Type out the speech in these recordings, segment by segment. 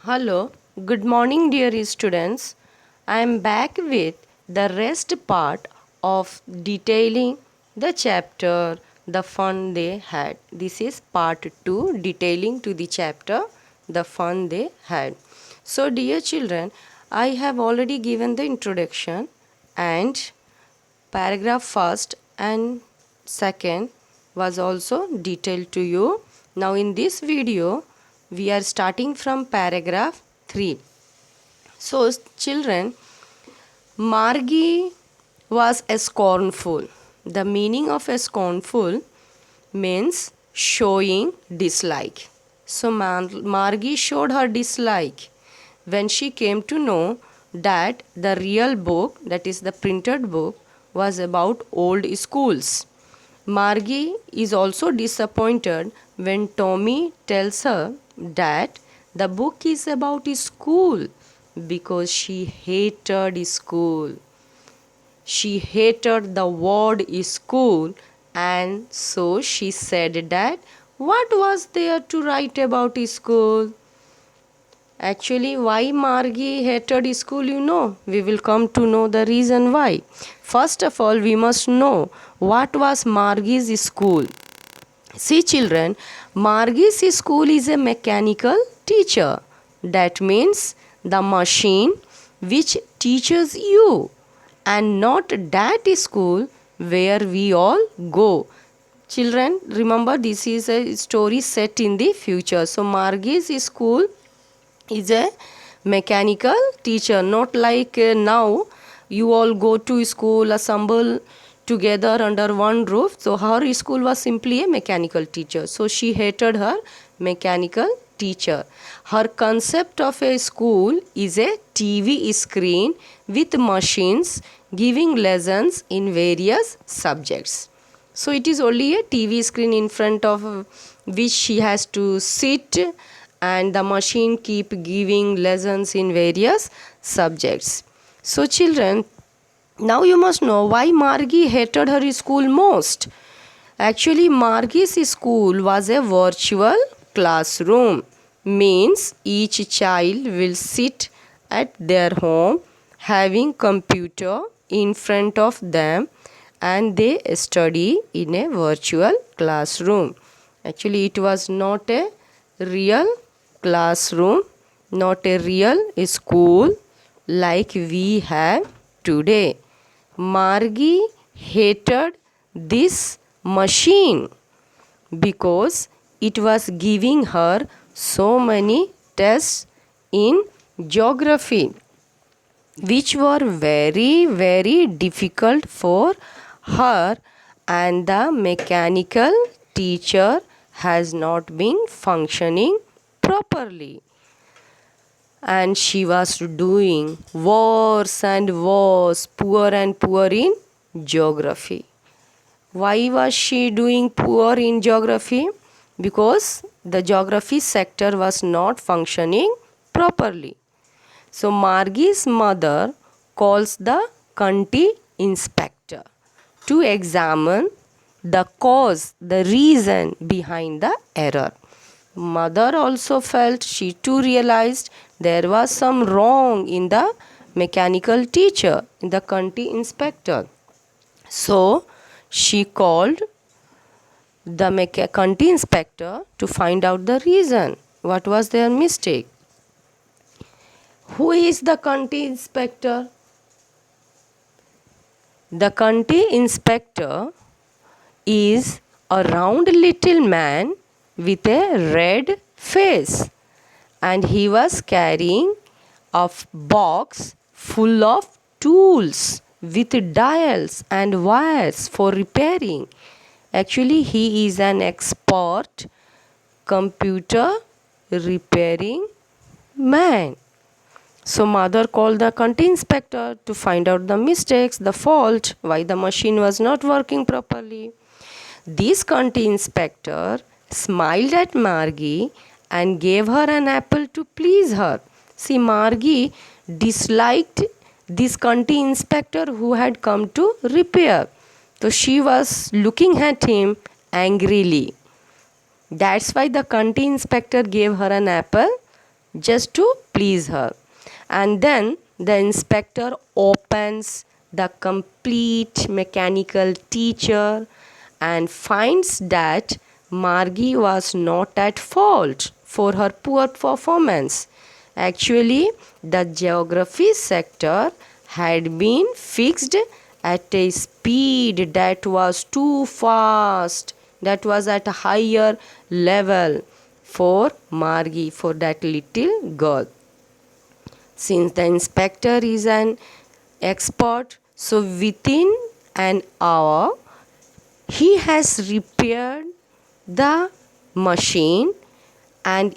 Hello, good morning, dear students. I am back with the rest part of detailing the chapter The Fun They Had. This is part 2, detailing to the chapter The Fun They Had. So, dear children, I have already given the introduction and paragraph first and second was also detailed to you. Now in this video we are starting from paragraph 3. So children, Margie was a scornful. The meaning of a scornful means showing dislike. So Margie showed her dislike when she came to know that the real book, that is the printed book, was about old schools. Margie is also disappointed when Tommy tells her that the book is about school because she hated school. She hated the word school, and so she said that what was there to write about school? Actually, why Margie hated school, we will come to know the reason why. First of all, we must know what was Margie's school. See, children, Margie's school is a mechanical teacher. That means the machine which teaches you, and not that school where we all go. Children, remember this is a story set in the future. So, Margie's school is a mechanical teacher, not like now you all go to school, assemble together under one roof. So her school was simply a mechanical teacher, so she hated her mechanical teacher. Her concept of a school is a TV screen with machines giving lessons in various subjects. So it is only a TV screen in front of which she has to sit, and the machine keep giving lessons in various subjects. So children, now you must know why Margie hated her school most. Actually, Margie's school was a virtual classroom. Means each child will sit at their home having computer in front of them, and they study in a virtual classroom. Actually, it was not a real classroom, not a real school like we have today. Margie hated this machine because it was giving her so many tests in geography, which were very difficult for her, and the mechanical teacher has not been functioning properly, and she was doing worse and worse, poor and poor in geography. Why was she doing poor in geography? Because the geography sector was not functioning properly. So Margie's mother calls the county inspector to examine the cause, the reason behind the error. Mother also felt, she too realized there was some wrong in the mechanical teacher, in the county inspector. So she called the county inspector to find out the reason. What was their mistake? Who is the county inspector? The county inspector is a round little man with a red face, and he was carrying a box full of tools with dials and wires for repairing. Actually, he is an expert computer repairing man. So mother called the county inspector to find out the mistakes, the fault, why the machine was not working properly. This county inspector smiled at Margie and gave her an apple to please her. See, Margie disliked this county inspector who had come to repair. So she was looking at him angrily. That's why the county inspector gave her an apple, just to please her. And then the inspector opens the complete mechanical teacher and finds that Margie was not at fault for her poor performance. Actually, the geography sector had been fixed at a speed that was too fast, that was at a higher level for Margie, for that little girl. Since the inspector is an expert, so within an hour he has repaired the machine and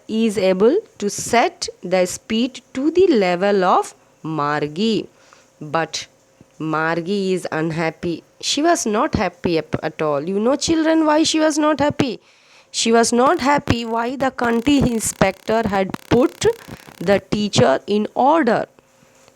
is able to set the speed to the level of Margie. But Margie is unhappy. She was not happy at all. You know, children, why she was not happy? She was not happy why the county inspector had put the teacher in order.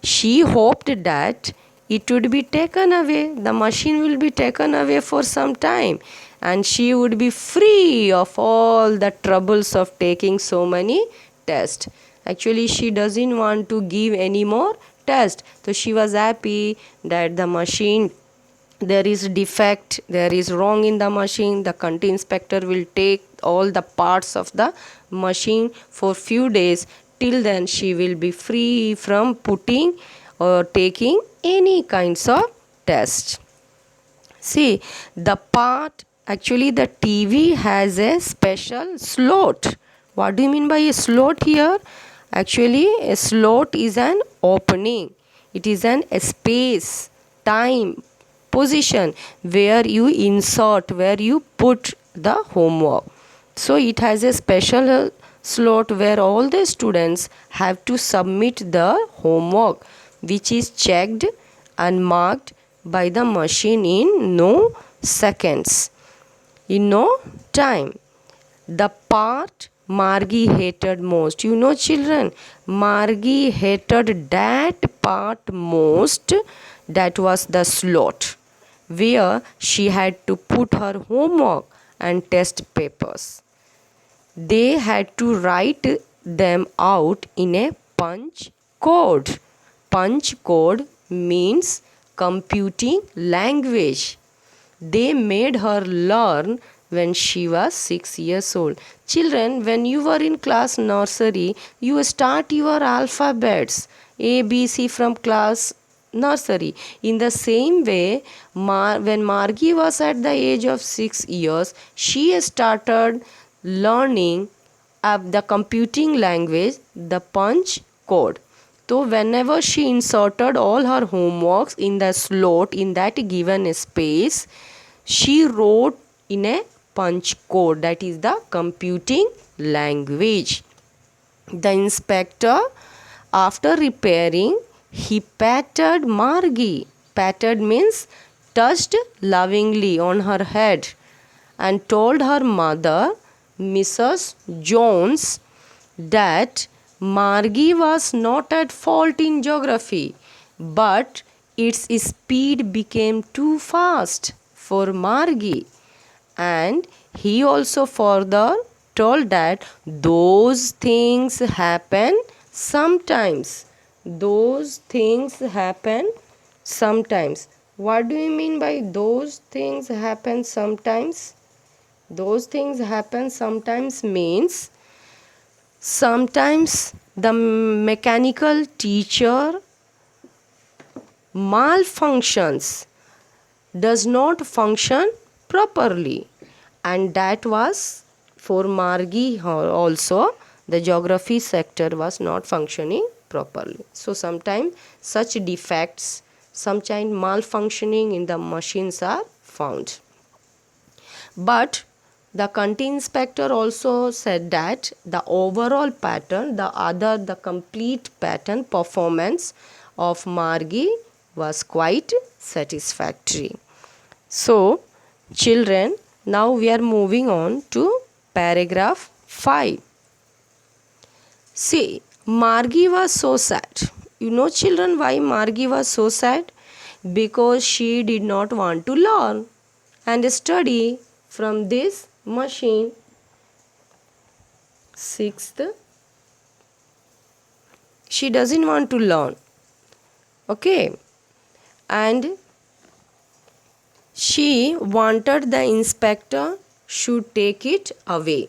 She hoped that it would be taken away, the machine will be taken away for some time, and she would be free of all the troubles of taking so many tests. Actually, she doesn't want to give any more tests. So she was happy that the machine, there is defect, there is wrong in the machine, the county inspector will take all the parts of the machine for few days. Till then she will be free from putting or taking any kinds of test. See, the part, actually the TV has a special slot. What do you mean by a slot here? Actually, a slot is an opening. It is an a space, time, position where you insert, where you put the homework. So it has a special slot where all the students have to submit the homework, which is checked and marked by the machine in no seconds, in no time. The part Margie hated most, you know children, Margie hated that part most, that was the slot where she had to put her homework and test papers. They had to write them out in a punch code. Punch code means computing language. They made her learn when she was 6 years old. Children, when you were in class nursery, you start your alphabets A, B, C from class nursery. In the same way, when Margie was at the age of 6 years, she started learning the computing language, the punch code. So whenever she inserted all her homeworks in the slot, in that given space, she wrote in a punch code, that is the computing language. The inspector, after repairing, he patted Margie. Patted means touched lovingly on her head and told her mother, Mrs. Jones, that Margie was not at fault in geography, but its speed became too fast for Margie. And he also further told that those things happen sometimes. Those things happen sometimes. What do you mean by those things happen sometimes? Those things happen sometimes means sometimes the mechanical teacher malfunctions, does not function properly, and that was for Margie also. The geography sector was not functioning properly. So sometimes such defects, sometimes malfunctioning in the machines are found. But the county inspector also said that the overall pattern, the complete pattern performance of Margie was quite satisfactory. So, children, now we are moving on to paragraph 5. See, Margie was so sad. You know, children, why Margie was so sad? Because she did not want to learn and study from this machine. 6th She doesn't want to learn. Okay. And she wanted the inspector should take it away.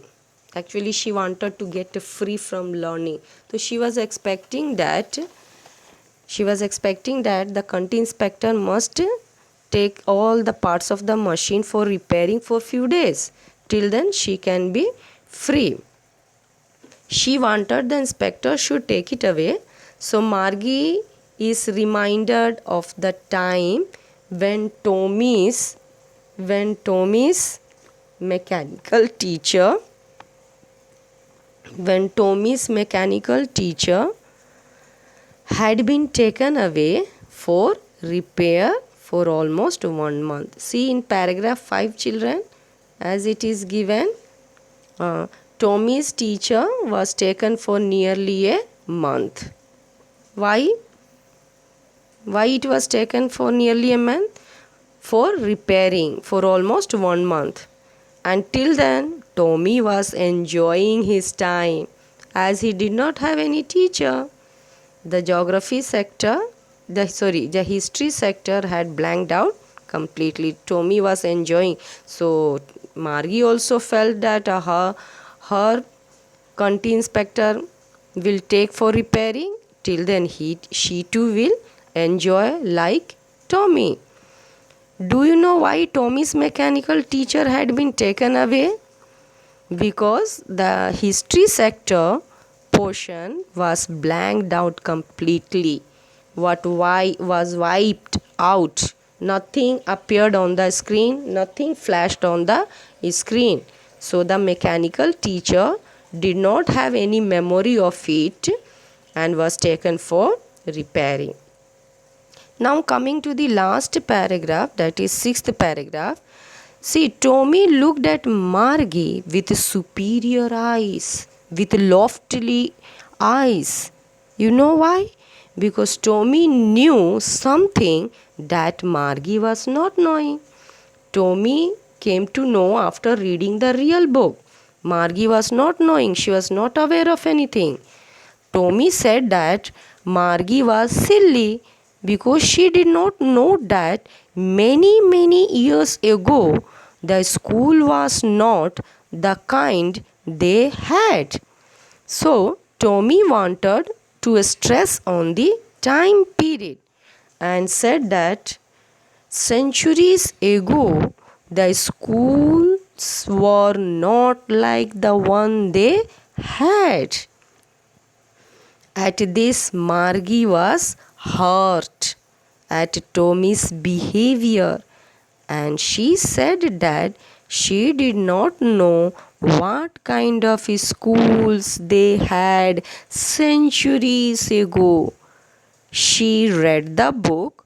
Actually, she wanted to get free from learning. So she was expecting that the country inspector must take all the parts of the machine for repairing for few days. Till then she can be free. She wanted the inspector should take it away. So Margie is reminded of the time when Tommy's mechanical teacher had been taken away for repair for almost 1 month. See in paragraph 5, children, as it is given, Tommy's teacher was taken for nearly a month. Why it was taken for nearly a month? For repairing for almost 1 month. Until then, Tommy was enjoying his time as he did not have any teacher. The history sector had blanked out completely. Tommy was enjoying. So Margie also felt that her country inspector will take for repairing. Till then she too will enjoy like Tommy. Do you know why Tommy's mechanical teacher had been taken away? Because the history sector portion was blanked out completely. Why was wiped out. Nothing appeared on the screen, nothing flashed on the screen. So the mechanical teacher did not have any memory of it and was taken for repairing. Now coming to the last paragraph, that is 6th paragraph. See, Tommy looked at Margie with superior eyes, with lofty eyes. You know why? Because Tommy knew something that Margie was not knowing. Tommy came to know after reading the real book. Margie was not knowing, she was not aware of anything. Tommy said that Margie was silly because she did not know that many years ago the school was not the kind they had. So Tommy wanted to stress on the time period and said that centuries ago the schools were not like the one they had. At this, Margie was hurt at Tommy's behavior, and she said that she did not know what kind of schools they had centuries ago. She read the book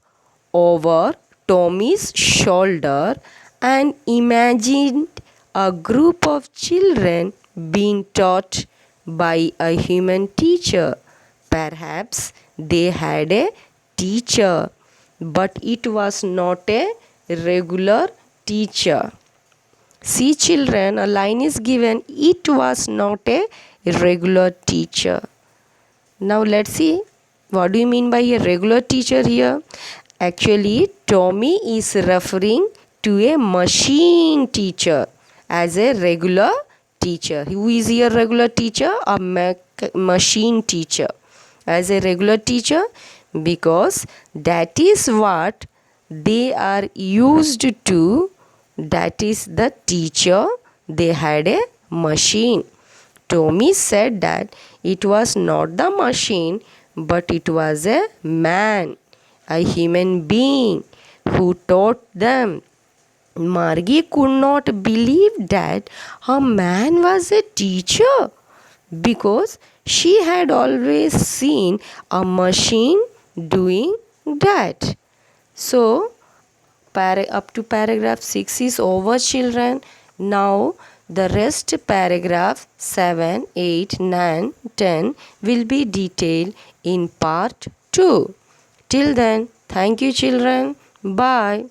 over Tommy's shoulder and imagined a group of children being taught by a human teacher. Perhaps they had a teacher, but it was not a regular teacher. See, children, a line is given, it was not a regular teacher. Now let's see, what do you mean by a regular teacher here? Actually, Tommy is referring to a machine teacher as a regular teacher. Who is here regular teacher? A machine teacher. As a regular teacher, because that is what they are used to, that is the teacher. They had a machine. Tommy said that it was not the machine, but it was a man, a human being who taught them. Margie could not believe that a man was a teacher because she had always seen a machine doing that. So, up to paragraph 6 is over, children. Now, the rest paragraph 7, 8, 9, 10 will be detailed in part 2. Till then, thank you, children. Bye.